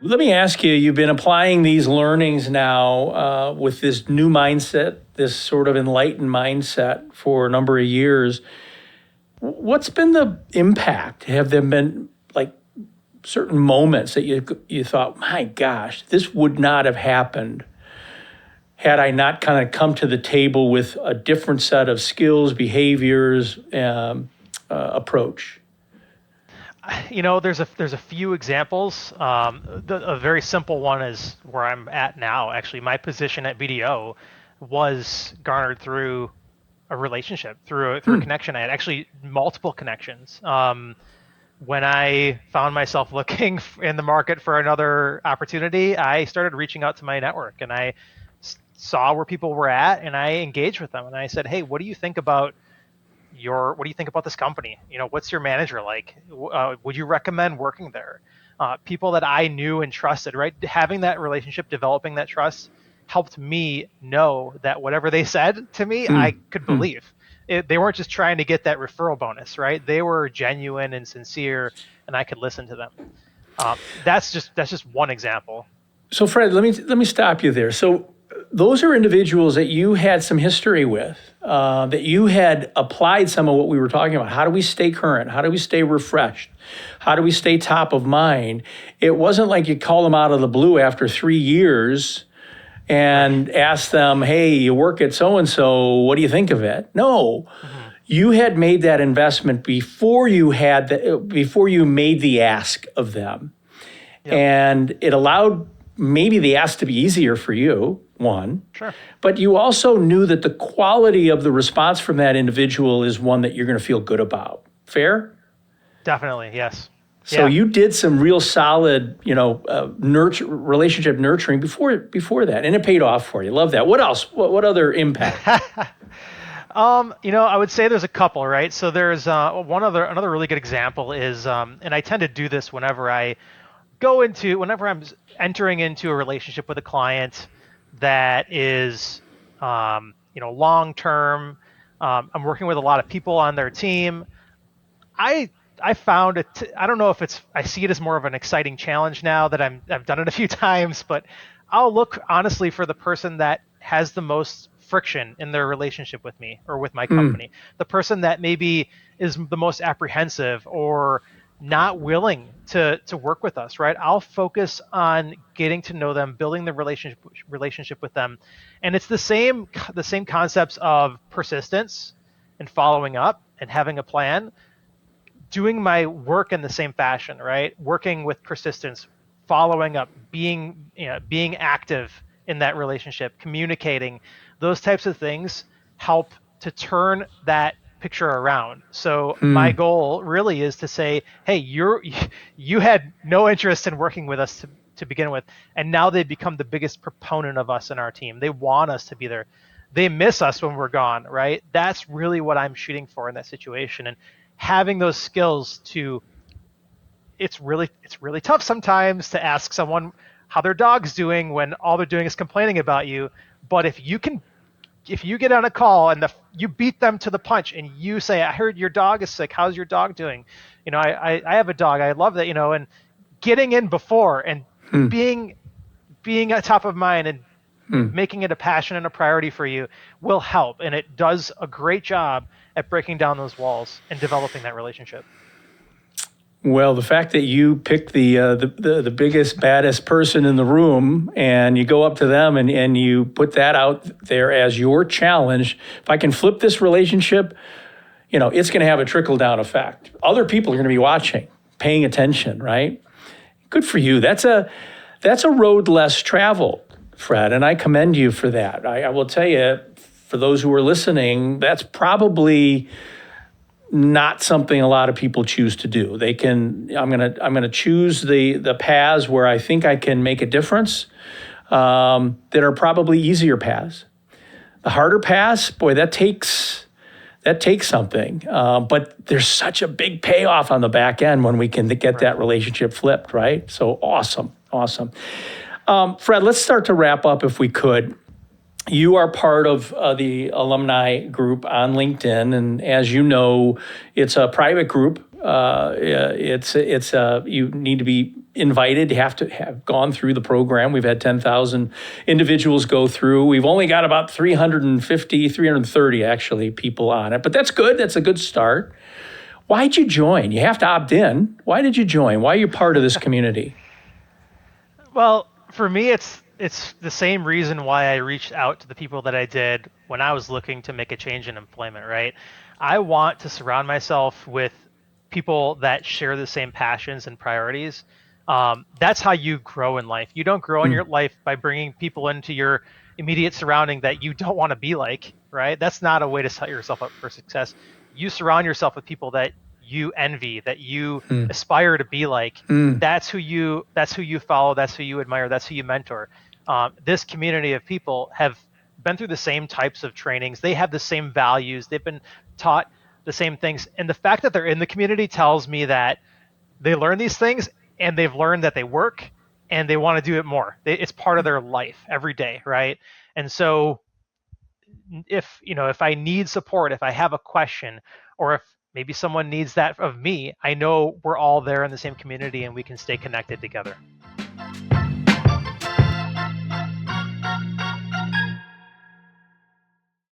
Let me ask you, you've been applying these learnings now with this new mindset, this sort of enlightened mindset for a number of years. What's been the impact? Have there been like certain moments that you thought, my gosh, this would not have happened had I not kind of come to the table with a different set of skills, behaviors, approach? There's a few examples. A very simple one is where I'm at now. Actually, my position at BDO was garnered through a relationship, through a connection. I had actually multiple connections. When I found myself looking in the market for another opportunity, I started reaching out to my network, and I saw where people were at, and I engaged with them, and I said, "Hey, what do you think about this company? What's your manager like? Would you recommend working there?" People that I knew and trusted, right? Having that relationship, developing that trust helped me know that whatever they said to me, I could believe. They weren't just trying to get that referral bonus, right? They were genuine and sincere, and I could listen to them. That's just one example. So, Fred, let me stop you there. So, those are individuals that you had some history with, that you had applied some of what we were talking about. How do we stay current? How do we stay refreshed? How do we stay top of mind? It wasn't like you call them out of the blue after 3 years and ask them, hey, you work at so-and-so, what do you think of it? No. You had made that investment before you made the ask of them. Yep. And it allowed maybe the ask to be easier for you, one. Sure. But you also knew that the quality of the response from that individual is one that you're going to feel good about. Fair? Definitely, yes. So you did some real solid, relationship nurturing before that, and it paid off for you. Love that. What else? What other impact? I would say there's a couple, right? So there's another really good example is, and I tend to do this whenever I'm entering into a relationship with a client that is, long term. I'm working with a lot of people on their team. I found it. I don't know if I see it as more of an exciting challenge now that I've done it a few times, but I'll look honestly for the person that has the most friction in their relationship with me or with my company. The person that maybe is the most apprehensive or not willing to work with us, right? I'll focus on getting to know them, building the relationship with them. And it's the same concepts of persistence and following up and having a plan, doing my work in the same fashion, right? Working with persistence, following up, being active in that relationship, communicating, those types of things help to turn that picture around. So my goal really is to say, hey, you had no interest in working with us to begin with, and now they become the biggest proponent of us in our team. They want us to be there. They miss us when we're gone, right? That's really what I'm shooting for in that situation. And having those skills it's really tough sometimes to ask someone how their dog's doing when all they're doing is complaining about you. But if you get on a call and you beat them to the punch and you say, I heard your dog is sick. How's your dog doing? I have a dog. I love that, and getting in before and being at top of mind and making it a passion and a priority for you will help. And it does a great job at breaking down those walls and developing that relationship. Well, the fact that you pick the biggest, baddest person in the room and you go up to them and you put that out there as your challenge, if I can flip this relationship, it's going to have a trickle-down effect. Other people are going to be watching, paying attention, right? Good for you. That's a road less traveled, Fred, and I commend you for that. I will tell you, for those who are listening, that's probably not something a lot of people choose to do. I'm gonna choose the paths where I think I can make a difference, that are probably easier paths. The harder paths, boy, that takes something. But there's such a big payoff on the back end when we can get that relationship flipped, right? So awesome. Fred, let's start to wrap up if we could. You are part of the alumni group on LinkedIn, and as you know, it's a private group. You need to be invited, you have to have gone through the program. We've had 10,000 individuals go through. We've only got about 350, 330 actually people on it, but that's good. That's a good start. Why'd you join? You have to opt in. Why did you join? Why are you part of this community? Well, for me, it's the same reason why I reached out to the people that I did when I was looking to make a change in employment, right? I want to surround myself with people that share the same passions and priorities. That's how you grow in life. You don't grow in your life by bringing people into your immediate surrounding that you don't want to be like, right? That's not a way to set yourself up for success. You surround yourself with people that you envy, that you aspire to be like. That's who you follow, that's who you admire, that's who you mentor. This community of people have been through the same types of trainings. They have the same values. They've been taught the same things. And the fact that they're in the community tells me that they learn these things and they've learned that they work and they want to do it more. It's part of their life every day, right? And so if I need support, if I have a question, or if maybe someone needs that of me, I know we're all there in the same community and we can stay connected together.